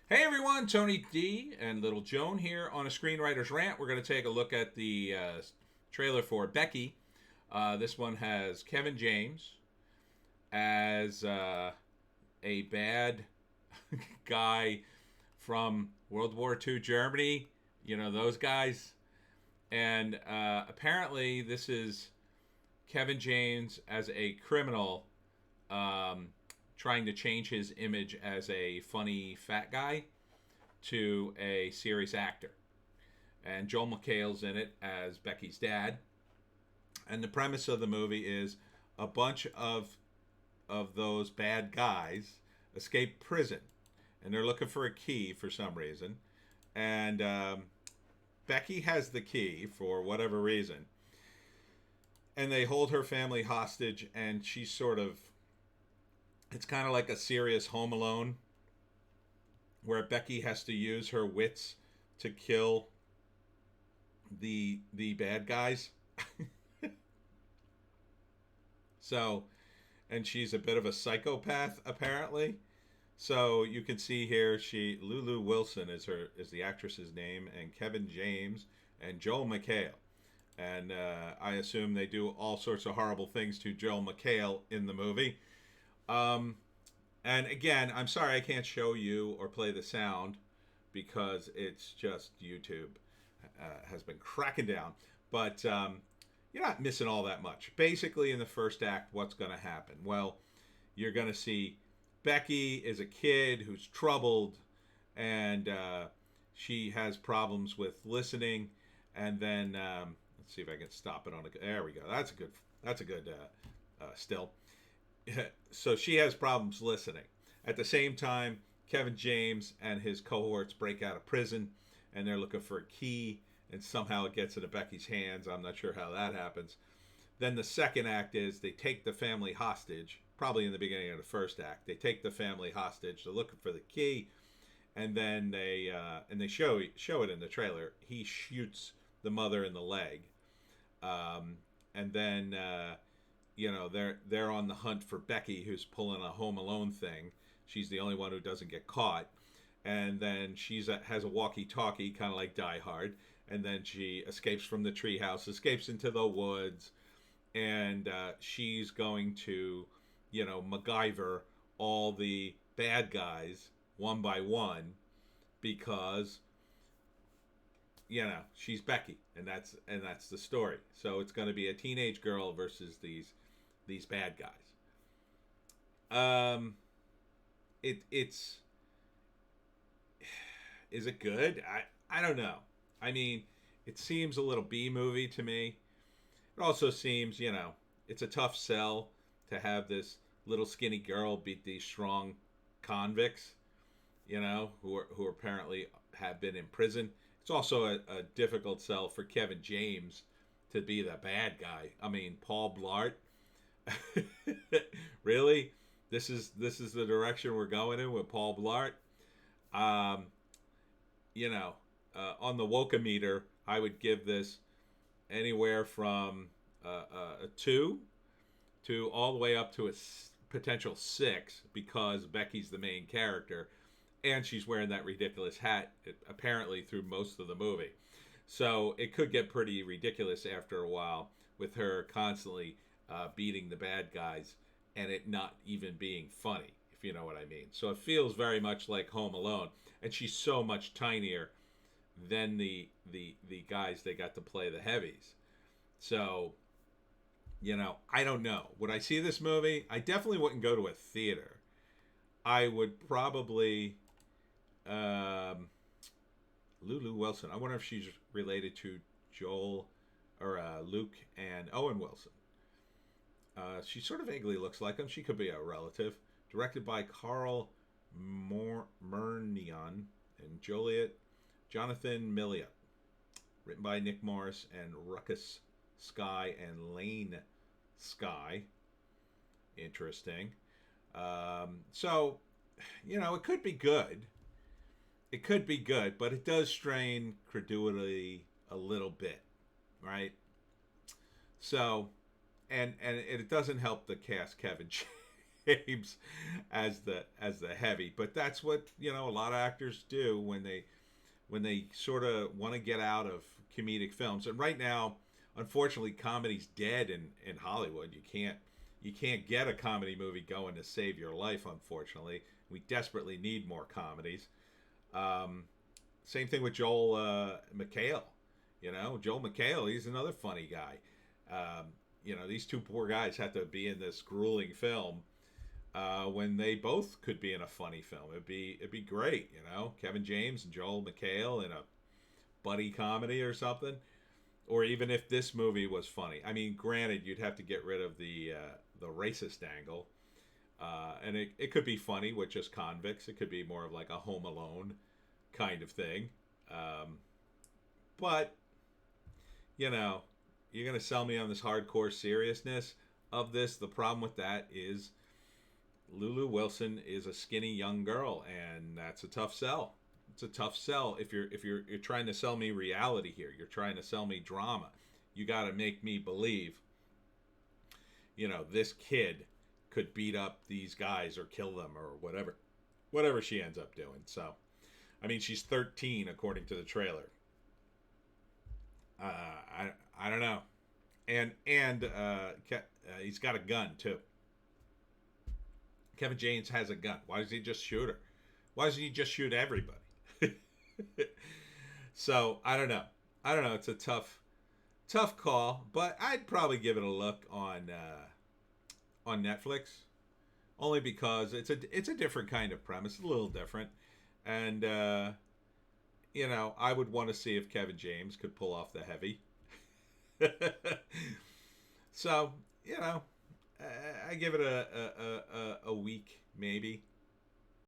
Hey everyone, Tony D and Little Joan here on a Screenwriter's Rant. We're going to take a look at the trailer for Becky. This one has Kevin James as a bad guy from World War II Germany. You know, those guys. And apparently, this is Kevin James as a criminal um, trying to change his image as a funny fat guy to a serious actor. And Joel McHale's in it as Becky's dad. And the premise of the movie is a bunch of those bad guys escape prison, and they're looking for a key for some reason. And Becky has the key for whatever reason, and they hold her family hostage. And she's sort of, it's kind of like a serious Home Alone, where Becky has to use her wits to kill the bad guys. So, and she's a bit of a psychopath apparently. So you can see here, she Lulu Wilson is the actress's name, and Kevin James and Joel McHale. And I assume they do all sorts of horrible things to Joel McHale in the movie. Um, and again, I'm sorry I can't show you or play the sound because it's just YouTube has been cracking down. But you're not missing all that much. Basically, in the first act, what's going to happen? Well, you're going to see Becky is a kid who's troubled, and she has problems with listening. And then let's see if I can stop it on a. There we go. That's a good. That's a good still. So she has problems listening. At the same time, Kevin James and his cohorts break out of prison, and they're looking for a key, and somehow it gets into Becky's hands. I'm not sure how that happens. Then the second act is they take the family hostage. Probably in the beginning of the first act, they take the family hostage. They're looking for the key, and then they show it in the trailer. He shoots the mother in the leg, and then they're on the hunt for Becky, who's pulling a Home Alone thing. She's the only one who doesn't get caught, and then has a walkie-talkie, kind of like Die Hard. And then she escapes from the treehouse, escapes into the woods, and she's going to, MacGyver all the bad guys one by one because she's Becky, and that's the story. So it's going to be a teenage girl versus these bad guys. It's is it good? I don't know. I mean, it seems a little B movie to me. It also seems, it's a tough sell to have this little skinny girl beat these strong convicts, who apparently have been in prison. It's also a difficult sell for Kevin James to be the bad guy. I mean, Paul Blart. Really? This is the direction we're going in with Paul Blart. Um, on the Wokemeter, I would give this anywhere from a 2 to all the way up to a potential 6, because Becky's the main character and she's wearing that ridiculous hat apparently through most of the movie. So it could get pretty ridiculous after a while with her constantly beating the bad guys and it not even being funny, if you know what I mean. So it feels very much like Home Alone, and she's so much tinier than the guys they got to play the heavies. So, I don't know. Would I see this movie? I definitely wouldn't go to a theater. I would probably Lulu Wilson. I wonder if she's related to Joel or Luke and Owen Wilson. She sort of vaguely looks like him. She could be a relative. Directed by Carl Murnion and Jonathan Milliot. Written by Nick Morris and Ruckus Sky and Lane Sky. Interesting. So, it could be good. It could be good, but it does strain credulity a little bit, right? So, and it doesn't help the cast Kevin James as the heavy. But that's what a lot of actors do when they sort of want to get out of comedic films. And right now, unfortunately, comedy's dead in Hollywood. You can't get a comedy movie going to save your life. Unfortunately, we desperately need more comedies. Um, Same thing with Joel McHale. Joel McHale, he's another funny guy. These two poor guys had to be in this grueling film when they both could be in a funny film. It'd be great. Kevin James and Joel McHale in a buddy comedy or something. Or even if this movie was funny. I mean, granted, you'd have to get rid of the racist angle, and it could be funny with just convicts. It could be more of like a Home Alone kind of thing. But you're gonna sell me on this hardcore seriousness of this. The problem with that is Lulu Wilson is a skinny young girl, and that's a tough sell. It's a tough sell if you're trying to sell me reality here. You're trying to sell me drama. You got to make me believe, this kid could beat up these guys or kill them or whatever she ends up doing. So, I mean, she's 13 according to the trailer. I don't know, and he's got a gun too. Kevin James has a gun. Why does he just shoot her? Why doesn't he just shoot everybody? So I don't know. It's a tough call, but I'd probably give it a look on Netflix, only because it's a different kind of premise, a little different, and I would want to see if Kevin James could pull off the heavy. So I give it a week maybe.